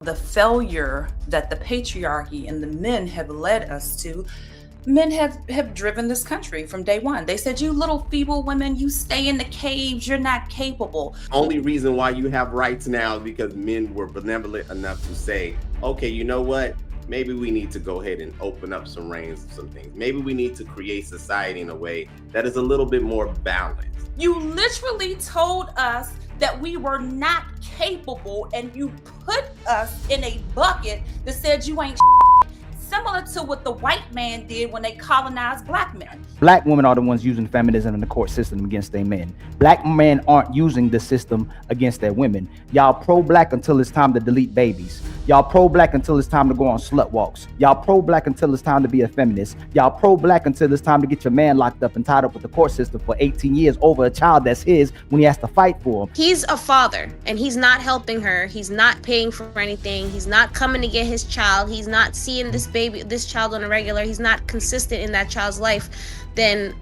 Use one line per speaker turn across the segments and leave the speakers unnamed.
the failure that the patriarchy and the men have led us to, men have driven this country from day one. They said, you little feeble women, you stay in the caves, you're not capable.
Only reason why you have rights now is because men were benevolent enough to say, okay, you know what? Maybe we need to go ahead and open up some reins of some things. Maybe we need to create society in a way that is a little bit more balanced.
You literally told us that we were not capable, and you put us in a bucket that said you ain't similar to what the white man did when they colonized black men.
Black women are the ones using feminism and the court system against their men. Black men aren't using the system against their women. Y'all pro-black until it's time to delete babies. Y'all pro-black until it's time to go on slut walks. Y'all pro-black until it's time to be a feminist. Y'all pro-black until it's time to get your man locked up and tied up with the court system for 18 years over a child that's his when he has to fight for him.
He's a father and he's not helping her. He's not paying for anything. He's not coming to get his child. He's not seeing this child on a regular. He's not consistent in that child's life. Then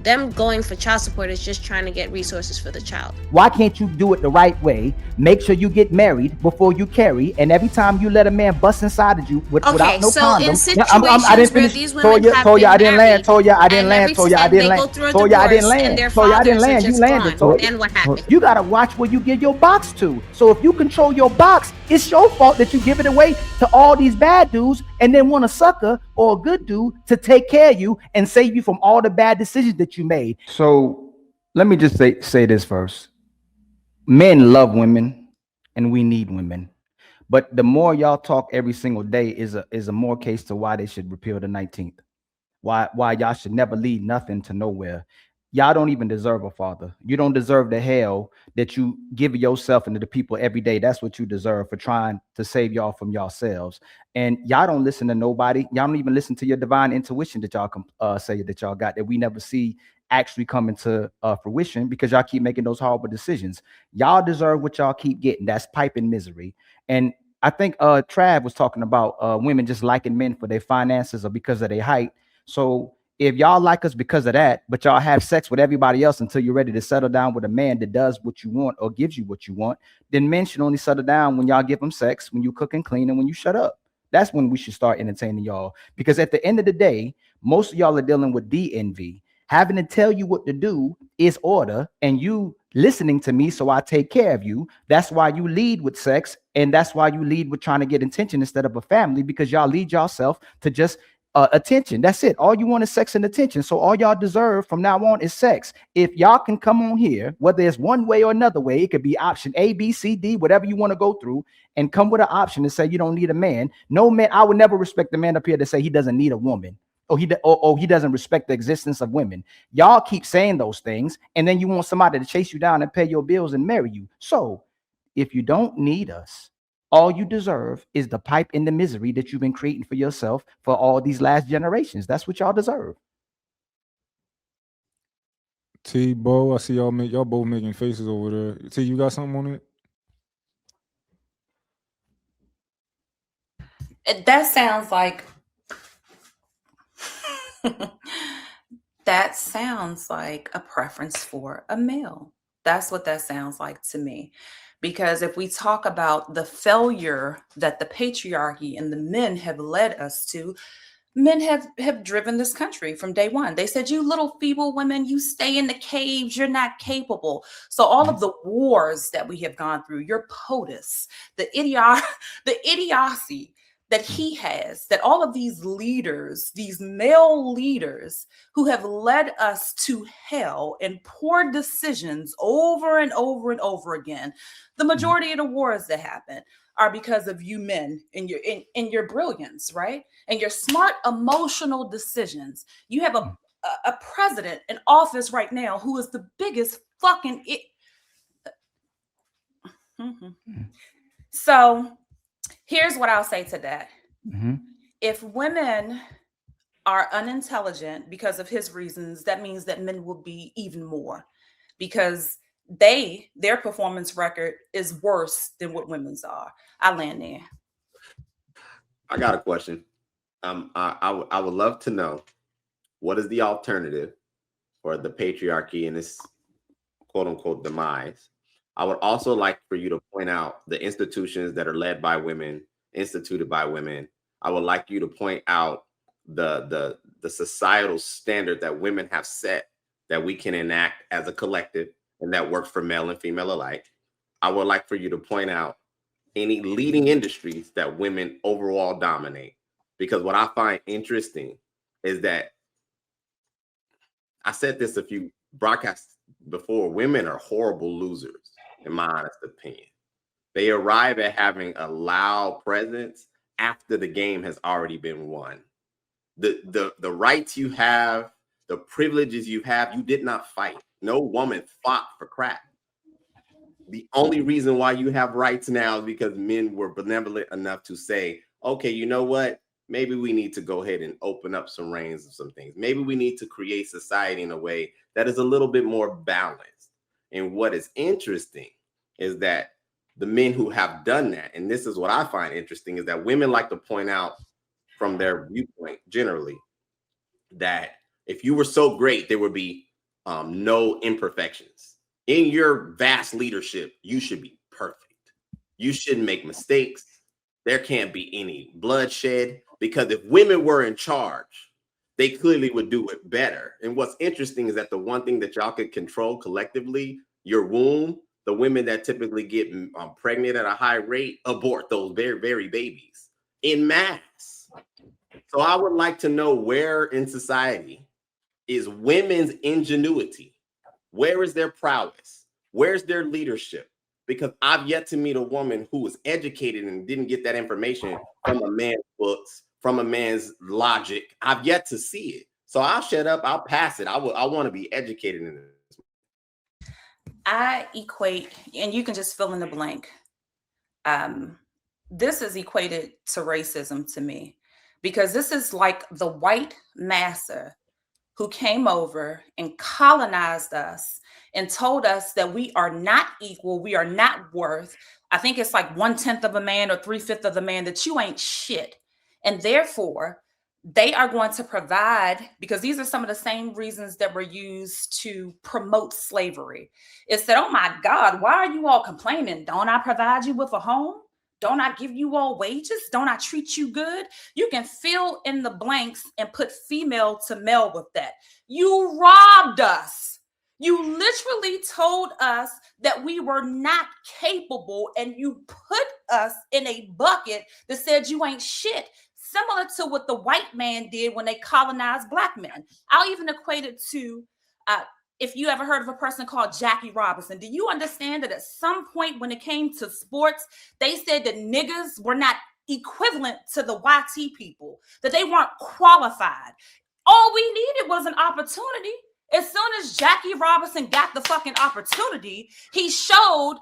them going for child support is just trying to get resources for the child.
Why can't you do it the right way? Make sure you get married before you carry, and every time you let a man bust inside of you without no condom.
In situations where these women have
Toya,
been
I didn't land.
married,
Toya, I didn't
and
land.
every
Toya, I
time
didn't
they
land.
go through a
Toya, I didn't
divorce
land.
and their
Toya, I didn't
fathers are
land. You
just
landed.
gone,
Toya.
then what happens?
You gotta watch where you give your box to. So if you control your box, it's your fault that you give it away to all these bad dudes, and then want a sucker or a good dude to take care of you and save you from all the bad decisions that you made. So let me just say this first. Men love women and we need women. But the more y'all talk every single day is a more case to why they should repeal the 19th. Why y'all should never lead nothing to nowhere. Y'all don't even deserve a father. You don't deserve the hell that you give yourself and to the people every day. That's what you deserve for trying to save y'all from yourselves. And y'all don't listen to nobody. Y'all don't even listen to your divine intuition that y'all say that y'all got that we never see actually come into fruition because y'all keep making those horrible decisions. Y'all deserve what y'all keep getting. That's piping misery. And I think Trav was talking about women just liking men for their finances or because of their height. So if y'all like us because of that, but y'all have sex with everybody else until you're ready to settle down with a man that does what you want or gives you what you want, then men should only settle down when y'all give them sex, when you cook and clean, and when you shut up. That's when we should start entertaining y'all. Because at the end of the day, most of y'all are dealing with DNV. Having to tell you what to do is order, and you listening to me so I take care of you. That's why you lead with sex, and that's why you lead with trying to get attention instead of a family, because y'all lead yourself to just attention. That's it. All you want is sex and attention. So all y'all deserve from now on is sex. If y'all can come on here, whether it's one way or another way, it could be option A, B, C, D, whatever you want to go through, and come with an option and say you don't need a man. No man, I would never respect the man up here to say he doesn't need a woman. Or he doesn't respect the existence of women. Y'all keep saying those things, and then you want somebody to chase you down and pay your bills and marry you. So if you don't need us, all you deserve is the pipe in the misery that you've been creating for yourself for all these last generations. That's what y'all deserve.
T, Bo, I see y'all both making faces over there. T, you got something on it?
That sounds like that sounds like a preference for a male. That's what that sounds like to me. Because if we talk about the failure that the patriarchy and the men have led us to, men have driven this country from day one. They said, you little feeble women, you stay in the caves, you're not capable. So all of the wars that we have gone through, your POTUS, the idiocy that he has, that all of these leaders, these male leaders who have led us to hell and poor decisions over and over and over again, the majority of the wars that happen are because of you men and your brilliance, right? And your smart emotional decisions. You have a president in office right now who is the biggest fucking So here's what I'll say to that. If women are unintelligent because of his reasons, that means that men will be even more, because their performance record is worse than what women's are. I land there.
I got a question. I would love to know, what is the alternative for the patriarchy and its quote unquote demise? I would also like for you to point out the institutions that are led by women, instituted by women. I would like you to point out the societal standard that women have set that we can enact as a collective and that works for male and female alike. I would like for you to point out any leading industries that women overall dominate. Because what I find interesting is that I said this a few broadcasts before, women are horrible losers, in my honest opinion. They arrive at having a loud presence after the game has already been won. The rights you have, the privileges you have, you did not fight. No woman fought for crap. The only reason why you have rights now is because men were benevolent enough to say, okay, you know what? Maybe we need to go ahead and open up some reins of some things. Maybe we need to create society in a way that is a little bit more balanced. And what is interesting is that the men who have done that, and this is what I find interesting, is that women like to point out from their viewpoint generally that if you were so great, there would be no imperfections. In your vast leadership, you should be perfect. You shouldn't make mistakes. There can't be any bloodshed, because if women were in charge, they clearly would do it better. And what's interesting is that the one thing that y'all could control collectively, your womb, the women that typically get pregnant at a high rate abort those very, very babies in mass. So I would like to know, where in society is women's ingenuity? Where is their prowess? Where's their leadership? Because I've yet to meet a woman who was educated and didn't get that information from a man's books, from a man's logic. I've yet to see it. So I'll shut up. I'll pass it. I want to be educated in this.
I equate, and you can just fill in the blank. This is equated to racism to me, because this is like the white massa who came over and colonized us and told us that we are not equal, we are not worth, I think it's like 1/10 of a man or 3/5 of the man, that you ain't shit. And therefore, they are going to provide, because these are some of the same reasons that were used to promote slavery. It said, oh my God, why are you all complaining? Don't I provide you with a home? Don't I give you all wages? Don't I treat you good? You can fill in the blanks and put female to male with that. You robbed us. You literally told us that we were not capable, and you put us in a bucket that said you ain't shit, similar to what the white man did when they colonized black men. I'll even equate it to, if you ever heard of a person called Jackie Robinson, do you understand that at some point when it came to sports, they said that niggas were not equivalent to the YT people, that they weren't qualified? All we needed was an opportunity. As soon as Jackie Robinson got the fucking opportunity, he showed,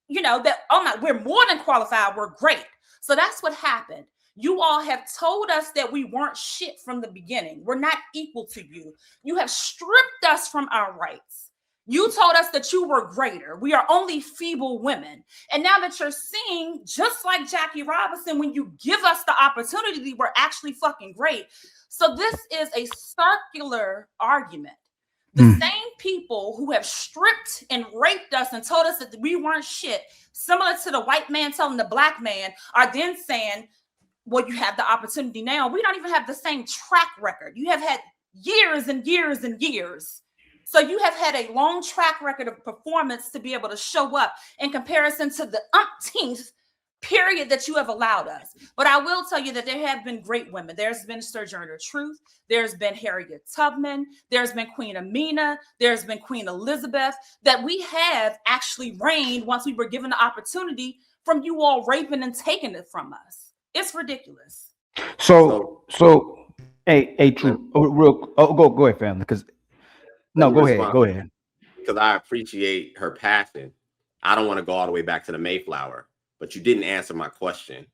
that, oh my, we're more than qualified, we're great. So that's what happened. You all have told us that we weren't shit from the beginning. We're not equal to you. You have stripped us from our rights. You told us that you were greater. We are only feeble women. And now that you're seeing, just like Jackie Robinson, when you give us the opportunity, we're actually fucking great. So this is a circular argument. The same people who have stripped and raped us and told us that we weren't shit, similar to the white man telling the black man, are then saying, well, you have the opportunity now. We don't even have the same track record. You have had years and years and years. So you have had a long track record of performance to be able to show up in comparison to the umpteenth period that you have allowed us. But I will tell you that there have been great women. There's been Sojourner Truth. There's been Harriet Tubman. There's been Queen Amina. There's been Queen Elizabeth, that we have actually reigned once we were given the opportunity, from you all raping and taking it from us. It's ridiculous.
So, hey, True. Go ahead, family. Go ahead.
Because I appreciate her passion. I don't want to go all the way back to the Mayflower, but you didn't answer my question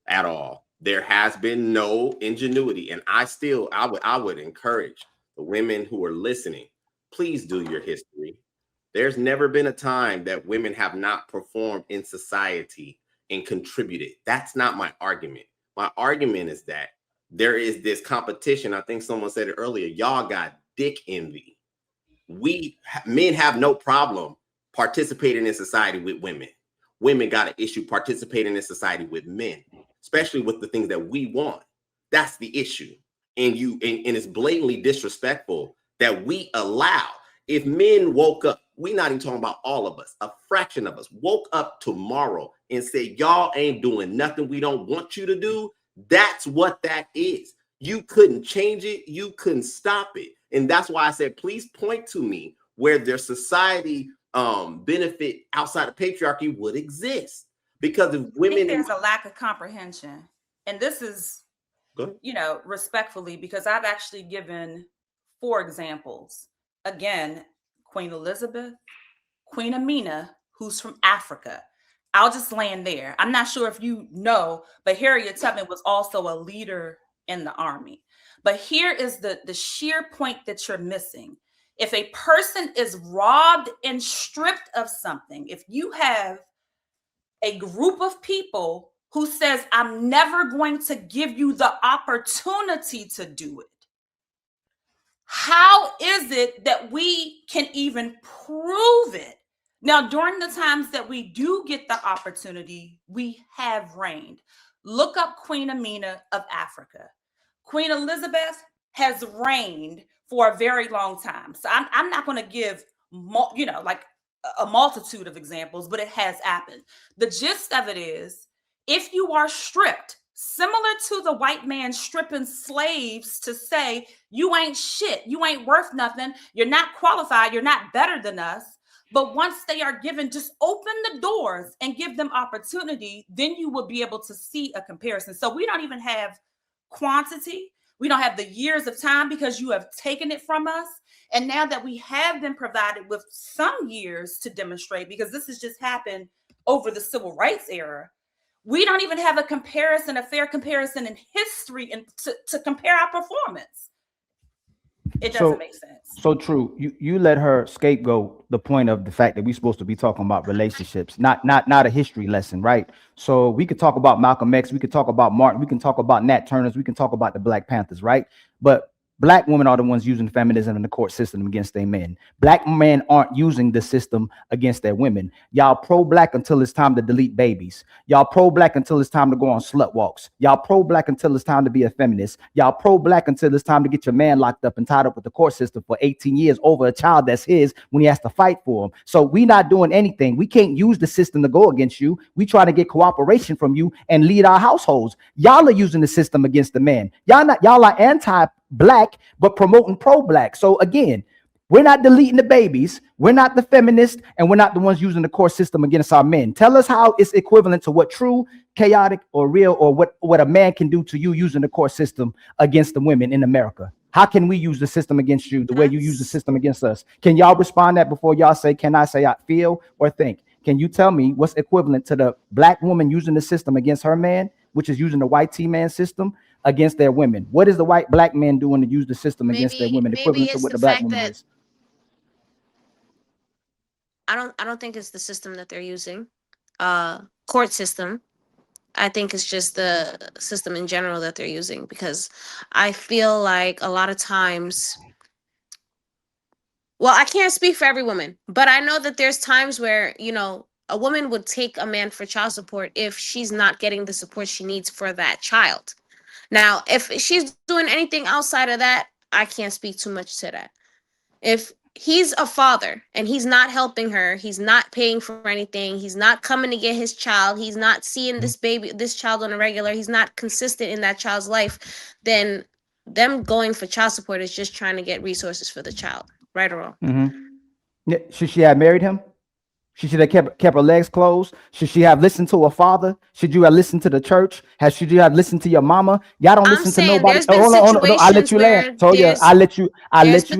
at all. There has been no ingenuity, and I would encourage the women who are listening, please do your history. There's never been a time that women have not performed in society and contributed. That's not my argument. My argument is that there is this competition. I think someone said it earlier. Y'all got dick envy. We men have no problem participating in society with women. Women got an issue participating in society with men, especially with the things that we want. That's the issue. And it's blatantly disrespectful that we allow. If men woke up, we're not even talking about all of us, a fraction of us woke up tomorrow and said, y'all ain't doing nothing we don't want you to do. That's what that is. You couldn't change it. You couldn't stop it. And that's why I said, please point to me where their society benefit outside of patriarchy would exist. Because if women,
there's a lack of comprehension. And this is, respectfully, because I've actually given 4 examples. Again, Queen Elizabeth, Queen Amina, who's from Africa. I'll just land there. I'm not sure if you know, but Harriet Tubman was also a leader in the army. But here is the sheer point that you're missing. If a person is robbed and stripped of something, if you have a group of people who says, I'm never going to give you the opportunity to do it, how is it that we can even prove it? Now, during the times that we do get the opportunity, we have reigned. Look up Queen Amina of Africa. Queen Elizabeth has reigned for a very long time. So I'm not going to give, like a multitude of examples, but it has happened. The gist of it is, if you are stripped, similar to the white man stripping slaves to say, you ain't shit, you ain't worth nothing, you're not qualified, you're not better than us. But once they are given, just open the doors and give them opportunity, then you will be able to see a comparison. So we don't even have quantity. We don't have the years of time because you have taken it from us. And now that we have been provided with some years to demonstrate, because this has just happened over the civil rights era, we don't even have a comparison, a fair comparison in history and to compare our performance. It doesn't make sense.
So true. You let her scapegoat the point of the fact that we're supposed to be talking about relationships, not a history lesson, right? So we could talk about Malcolm X, we could talk about Martin, we can talk about Nat Turners, we can talk about the Black Panthers, right? But Black women are the ones using feminism in the court system against their men. Black men aren't using the system against their women. Y'all pro-Black until it's time to delete babies. Y'all pro-Black until it's time to go on slut walks. Y'all pro-Black until it's time to be a feminist. Y'all pro-Black until it's time to get your man locked up and tied up with the court system for 18 years over a child that's his when he has to fight for him. So we not doing anything. We can't use the system to go against you. We try to get cooperation from you and lead our households. Y'all are using the system against the men. Y'all are anti-Black, but promoting pro-Black. So again, we're not deleting the babies. We're not the feminists, and we're not the ones using the court system against our men. Tell us how it's equivalent to what true, chaotic, or real, or what a man can do to you using the court system against the women in America. How can we use the system against you the way you use the system against us? Can y'all respond that before y'all say, can I say I feel or think? Can you tell me what's equivalent to the Black woman using the system against her man, which is using the white T-man system against their women? What is the white Black man doing to use the system against their women, equivalent to what the Black woman is?
I don't think it's the system that they're using, court system. I think it's just the system in general that they're using, because I feel like a lot of times, well, I can't speak for every woman, but I know that there's times where, a woman would take a man for child support if she's not getting the support she needs for that child. Now, if she's doing anything outside of that, I can't speak too much to that. If he's a father and he's not helping her, he's not paying for anything, he's not coming to get his child, he's not seeing this child on a regular, he's not consistent in that child's life, then them going for child support is just trying to get resources for the child, right or wrong.
Mm-hmm. Yeah. Should she have married him? She should have kept her legs closed. Should she have listened to her father? Should you have listened to the church? Should you have listened to your mama? Y'all don't listen to nobody.
Hold on.
I'll let you land. Toya, I'll let you land. I let you,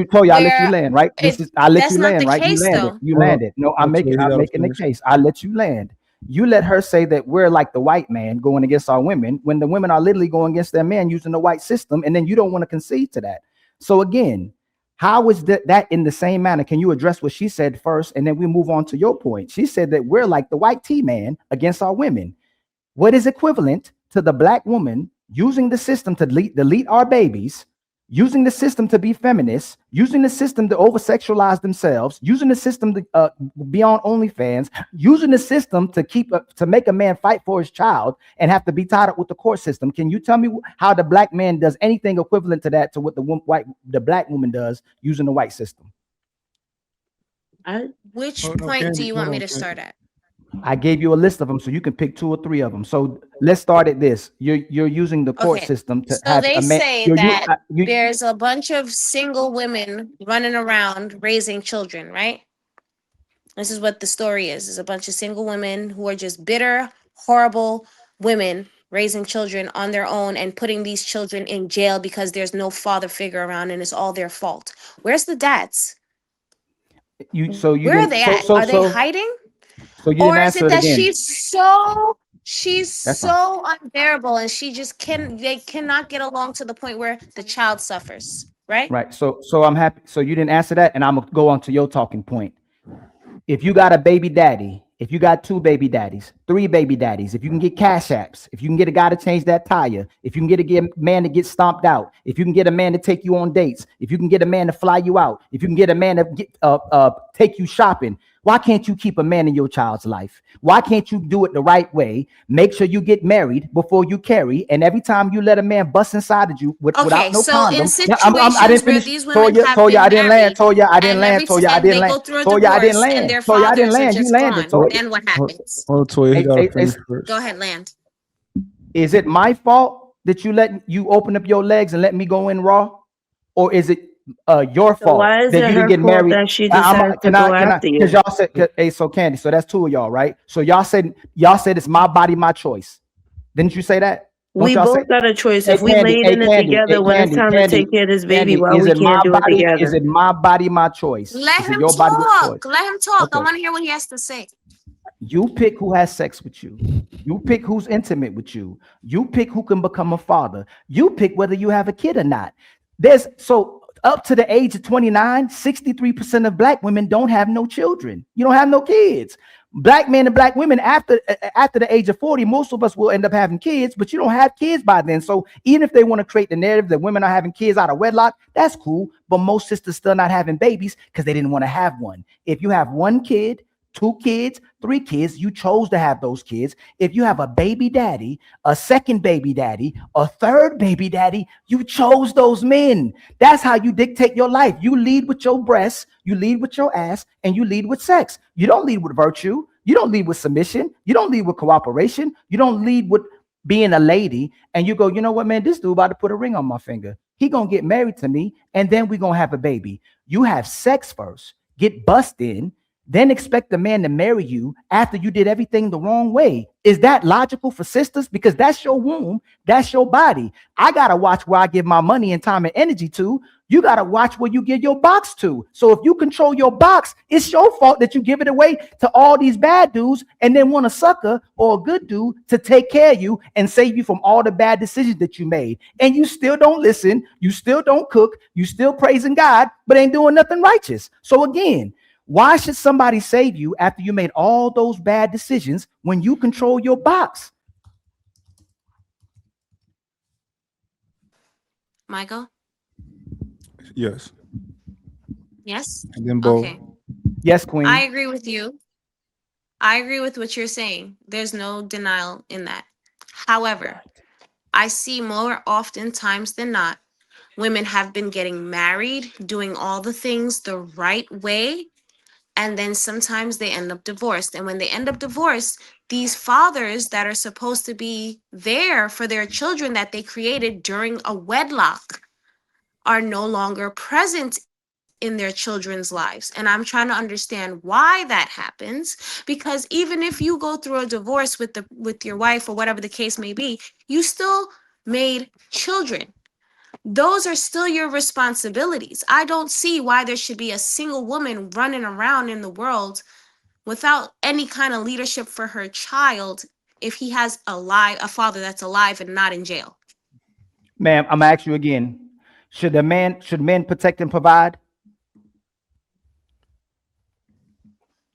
Toya, I'll let you land, right? I'll let you land, right? You landed. No, I'm making the case. I'll let you land. You let her say that we're like the white man going against our women when the women are literally going against their man using the white system, and then you don't want to concede to that. So again, how is that in the same manner? Can you address what she said first, and then we move on to your point? She said that we're like the white T-man against our women. What is equivalent to the Black woman using the system to delete our babies, using the system to be feminists, using the system to over-sexualize themselves, using the system to be on OnlyFans, using the system to make a man fight for his child and have to be tied up with the court system. Can you tell me how the black man does anything equivalent to that, to what the black woman does using the white system?
Which
Hold on,
point do
Candy,
you
hold
want me
on,
to
Candy.
start at?
I gave you a list of them, so you can pick 2 or 3 of them. So let's start at this. You're using the court
Okay.
system to
So
have
they
a man.
say that there's a bunch of single women running around raising children, right? This is what the story is. There's a bunch of single women who are just bitter, horrible women raising children on their own and putting these children in jail because there's no father figure around and it's all their fault. Where's the dads? Where are they at? Are they hiding?
So you
Or
didn't
is
answer
it
it
that
again.
she's
That's fine.
so unbearable and they cannot get along to the point where the child suffers, right?
Right. So I'm happy. So you didn't answer that, and I'm gonna go on to your talking point. If you got a baby daddy, if you got 2 baby daddies, 3 baby daddies, if you can get cash apps, if you can get a guy to change that tire, if you can get a man to get stomped out, if you can get a man to take you on dates, if you can get a man to fly you out, if you can get a man to take you shopping, why can't you keep a man in your child's life? Why can't you do it the right way? Make sure you get married before you carry, and every time you let a man bust inside of you without no
So in
condom.
situations
I didn't
where
finish.
these women have
Toya,
been
I didn't land.
married,
Toya, I didn't
and
land.
every
Toya, I
time
didn't
they
land.
go through a
Toya, I didn't
divorce and
land.
their
Toya, I didn't
fathers are
land. You
just
landed.
gone,
Toya.
then what happens?
Hold on, Toya, he gotta finish first.
Go ahead, land.
Is it my fault that you open up your legs and let me go in raw, or is it your fault
why is
that
it
you didn't
her
get
fault
married?
that she decided to go after you?
Because y'all said, hey, so Candy, so that's 2 of y'all, right? So y'all said it's my body, my choice. Didn't you say that? Don't
We
y'all
both
say?
got a choice.
Hey,
If we
Candy,
laid
hey,
in it
Candy, hey,
together when it's time to take care of this baby, why
is
we
it my
can't do it
body?
together?
Is it my body, my choice?
Let
Is it
him
your body, your choice?
talk. Let him talk. I
Okay.
want to hear what he has to say.
You pick who has sex with you. You pick who's intimate with you. You pick who can become a father. You pick whether you have a kid or not. So up to the age of 29, 63% of black women don't have no children. You don't have no kids. Black men and black women after the age of 40, most of us will end up having kids, but you don't have kids by then. So even if they want to create the narrative that women are having kids out of wedlock, that's cool. But most sisters still not having babies because they didn't want to have one. If you have 1 kid, 2 kids, 3 kids, you chose to have those kids. If you have a baby daddy, a second baby daddy, a third baby daddy, you chose those men. That's how you dictate your life. You lead with your breasts, you lead with your ass, and you lead with sex. You don't lead with virtue. You don't lead with submission. You don't lead with cooperation. You don't lead with being a lady. And you go, you know what, man, this dude about to put a ring on my finger. He gonna get married to me, and then we gonna have a baby. You have sex first, get bust in, then expect the man to marry you after you did everything the wrong way. Is that logical for sisters? Because that's your womb, that's your body. I gotta watch where I give my money and time and energy to. You gotta watch where you give your box to. So if you control your box, it's your fault that you give it away to all these bad dudes and then want a sucker or a good dude to take care of you and save you from all the bad decisions that you made. And you still don't listen, you still don't cook, you still praising God, but ain't doing nothing righteous. So again, why should somebody save you after you made all those bad decisions when you control your box?
Michael?
Yes.
Yes?
And then Bo.
Okay.
Yes, Queen.
I agree with you. I agree with what you're saying. There's no denial in that. However, I see more often times than not, women have been getting married, doing all the things the right way, and then sometimes they end up divorced. And when they end up divorced, these fathers that are supposed to be there for their children that they created during a wedlock are no longer present in their children's lives. And I'm trying to understand why that happens, because even if you go through a divorce with your wife or whatever the case may be, you still made children. Those are still your responsibilities. I don't see why there should be a single woman running around in the world without any kind of leadership for her child if he has a father that's alive and not in jail.
Ma'am, I'm gonna ask you again. Should men protect and provide?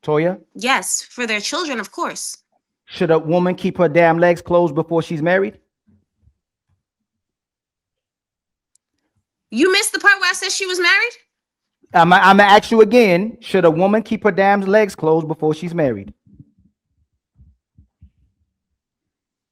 Toya?
Yes, for their children, of course.
Should a woman keep her damn legs closed before she's married?
You missed the part where I said she was married?
I'm gonna ask you again. Should a woman keep her damn legs closed before she's married?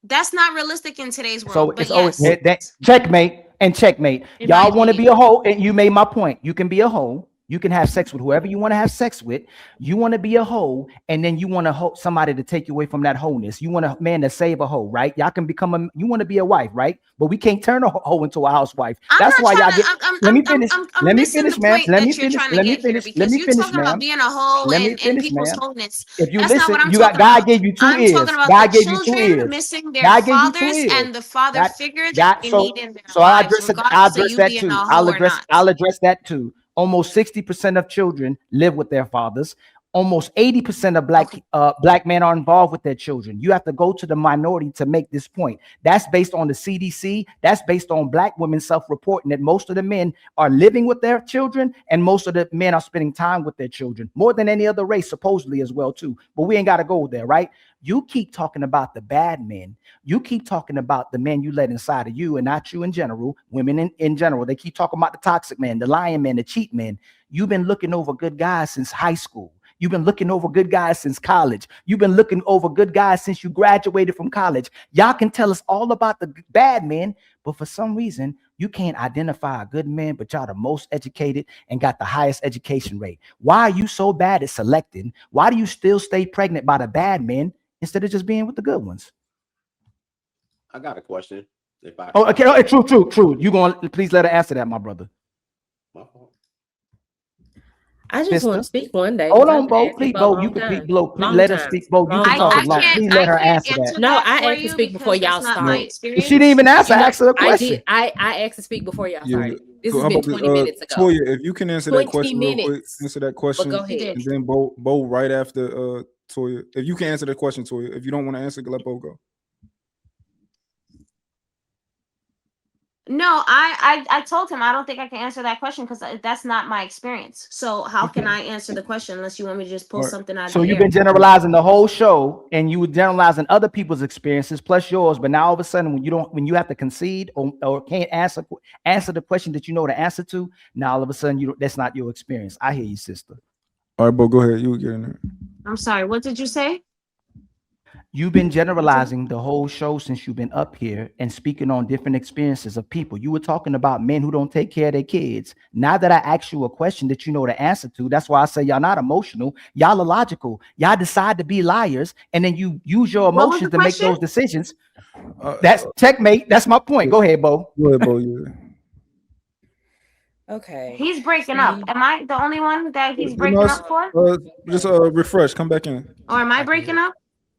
That's not realistic in today's world.
So
but
it's always
yes.
that checkmate and checkmate.
In my
Y'all want to
opinion.
be a hoe, and you made my point. You can be a hoe. You can have sex with whoever you want to have sex with. You want to be a hoe, and then you want to somebody to take you away from that wholeness. You want a man to save a hoe, right? Y'all can become a. You want to be a wife, right? But we can't turn a hoe into a housewife. That's why y'all get. Let me finish. Let me finish, ma'am. Let me finish. Let me finish. Let me finish,
talking about
ma'am.
being a hoe
Let me
and
finish,
people's
ma'am.
wholeness.
If you
That's not
listen,
what I'm
you got
talking
God
about.
gave you 2
I'm
ears.
talking about
God
the
gave you 2
children
ears.
missing their
God gave you 2
fathers
ears.
and the father
That-
figure that
that
they
so
need in their
so I'll
lives,
address it.
regardless
I'll
of
address
you
that
being
too.
a hoe or not.
I'll address that too. Almost 60% of children live with their fathers. Almost 80% of black men are involved with their children. You have to go to the minority to make this point. That's based on the CDC. That's based on black women self-reporting that most of the men are living with their children, and most of the men are spending time with their children more than any other race, supposedly as well too. But we ain't got to go there, right? You keep talking about the bad men. You keep talking about the men you let inside of you, and not you in general, women in general. They keep talking about the toxic man, the lying man, the cheat man. You've been looking over good guys since high school. You've been looking over good guys since college. You've been looking over good guys since you graduated from college. Y'all can tell us all about the bad men, but for some reason, you can't identify a good man, but y'all the most educated and got the highest education rate. Why are you so bad at selecting? Why do you still stay pregnant by the bad men instead of just being with the good ones?
I got a question. If I
Oh, okay, true. You gonna please let her answer that, my brother.
My fault.
I just want to speak one day.
Hold on, Bo. Please, Bo. You can please, Bo. Please let her speak, Bo. You can talk long. Please let her answer that.
No, I asked to speak before y'all started.
She didn't even answer. Ask her a question.
I asked to speak before y'all started. This
So
has been 20 minutes ago.
Toya, if you can answer that question real quick, answer that question.
But go ahead.
And then Bo right after Toya. If you can answer the question, Toya. If you don't want to answer, let Bo go.
No, I told him I don't think I can answer that question because that's not my experience. So how can I answer the question unless you want me to just pull something out of the
So you've
air?
been generalizing the whole show, and you were generalizing other people's experiences plus yours. But now all of a sudden, when you have to concede or can't answer the question that you know the answer to, now all of a sudden that's not your experience. I hear you, sister.
All right, Bo, go ahead. You get in there.
I'm sorry. What did you say?
You've been generalizing the whole show since you've been up here and speaking on different experiences of people. You were talking about men who don't take care of their kids. Now that I asked you a question that you know the answer to, that's why I say y'all not emotional. Y'all are logical. Y'all decide to be liars, and then you use your emotions to make those decisions. That's checkmate. That's my point. Go ahead, Bo.
Go ahead, Bo. Yeah.
Okay.
He's breaking up. Am I the only one that he's breaking up for?
Just refresh. Come back in.
Or am I breaking up?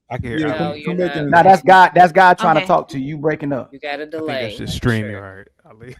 I can hear.
Yeah,
No, you're
come back
not.
in.
Now that's God. That's God trying to talk to you. You breaking up.
You got a delay.
I think that's just StreamYard, Ali.